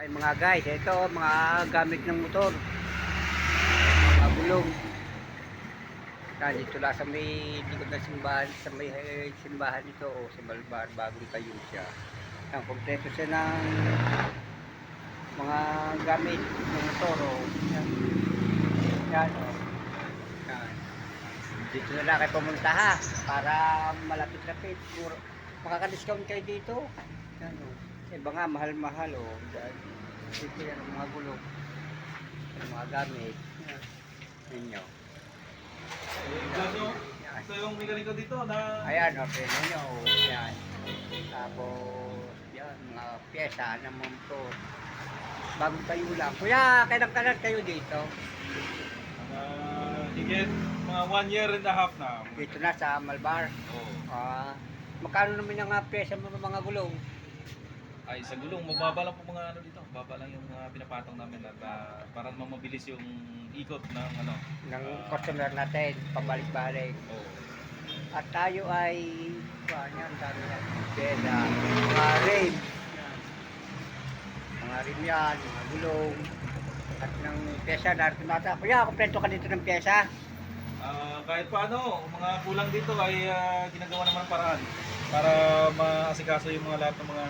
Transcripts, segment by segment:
Ay mga guys, ito mga gamit ng motor. Mga gulong. Dito lang sa may likod ng simbahan, sa may simbahan ito o sa Malbar, bagong tayo siya. Ang kompleto siya ng mga gamit ng motor. Yan. Yan o. Yan. Dito na lang kayo pumunta ha, para malapit-lapit. Makaka-discount kayo dito. Yan o. Iba nga, mahal-mahal o. Dito yan ang mga gulong. Ang mga gamit. Yan. Ninyo. Ito yung mekaniko dito na... Ayan, okay ninyo. Yan. Tapos, yan, mga pyesa ng motor. Bagong tayo lang. Kuya, kailang kalat kayo dito? Higit mga 1 year and a half na. Dito na sa Malbar. Oo. Magkano naman yung pyesa mo mga gulong? Ay, sa gulong, mababa lang po mga ano dito. Mababa lang yung mga pinapatong namin at para mabilis yung ikot ng ano. Ng customer natin, pabalik-balik. Oo. At tayo ay, yan, dami na. Pyesa, mga rim. Mga rim yan, mga gulong. At ng pyesa, narito nata. Kuya, kompleto ka dito ng pyesa? Kahit paano, mga kulang dito ay ginagawa naman ng paraan para maasikaso yung mga lahat ng mga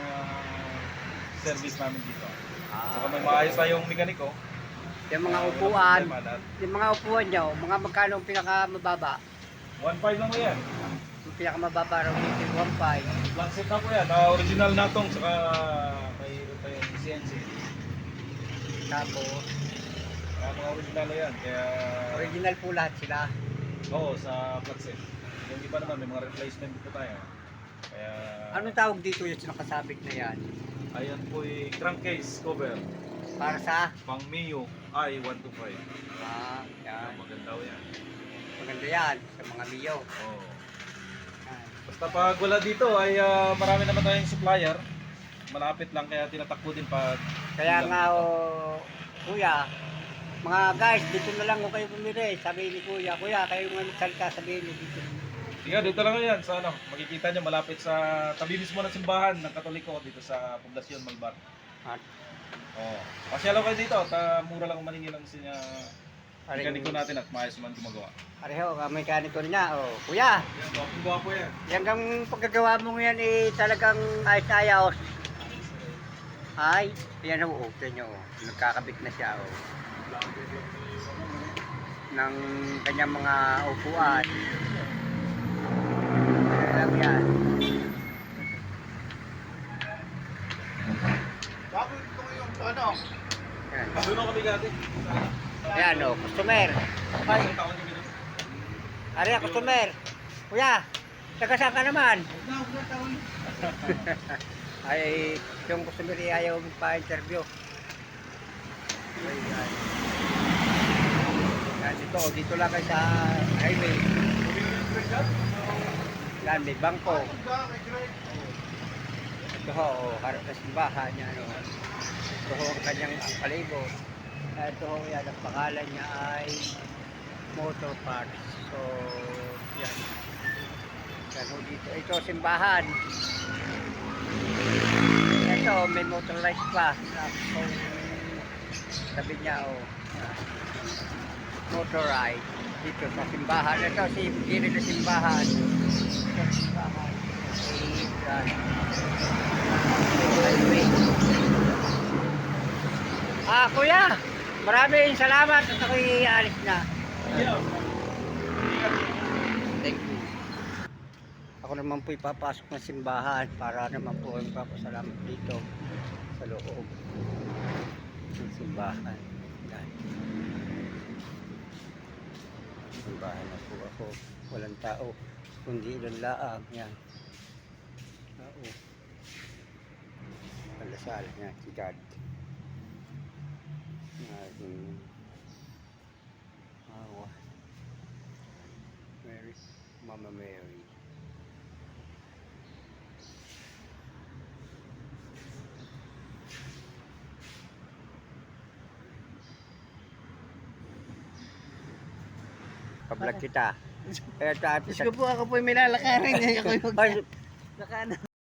service namin dito. Saka may maayos tayong mekaniko. Yung mga upuan, yung mga upuan nyo, mga magkano ang pinakamababa? 1.5 lang mo yan. Yung pinakamababa raw dito, 1.5. Black set na po yan. Original na itong, saka mayroon tayong CNC. Tapos, Mga original na yan. Kaya... original po lahat sila. Oo, sa black set. Yung iba naman, may mga replacement po tayo. Kaya... Anong tawag dito yung nakasabit na yan? Ayan po yung crankcase cover. Para sa? Pang Mio I-125. Yan. Maganda yan. Maganda yan sa mga Mio. Oo. Yan. Basta pag wala dito ay marami naman tayong supplier. Malapit lang kaya tinatakbo din pag... Kaya nga, kuya, mga guys, dito na lang kung kayo pumili. Sabi ni kuya, kuya, kayo nga nagsalita, sabihin niyo dito. Sige, dito lang yan sa ano. Makikita nyo malapit sa tabi mismo ng simbahan ng Katoliko dito sa Poblacion Malbar. At, Oo. Pasyalo kayo dito at mura lang maningil ang sinya mekaniko natin at maayos man gumagawa. pareho, mekaniko niya. Oh, kuya, Yan, gwapo yan. yan kang pagkagawa mo yan talagang ayos-ayos. Ay, yan o, tignan nyo, nagkakabit na siya o. Ng kanyang mga upuan. Ano lang yan. Bakit ito yung ano? Yan. Doon kami gati. Yan o, customer. Ay, ari customer. Kuya, taga saan ka naman? Ay, yung customer ayaw pa-interview. Ayan. Yan, dito lang kayo sa highway. Yan, may bangko. Ito ho, harap na simbahan niya. Ito ho ang kanyang palibot. Ito ho, yan, ang pangalan niya ay Motor Parts. So, yan. Yan ho dito. Ito, simbahan. Ito, may motorized pa. Sabi niya, motorized. Dito sa simbahan. Ito, si gilid na simbahan. Ito, simbahan. Yan. Kuya, maraming salamat at ako'y alis na. Thank you. Ako naman po ipapasok ng simbahan para naman po ang papasalamat dito sa loob ng simbahan. Yan. Simbahan na po ako. Walang tao, kundi ilan laang. Yan. Oo. Palasal niya si God. Ating Mary, Mama Mary. Pablag kita. Kaya Diyos ko po, ako po may lalakarin. Ako yung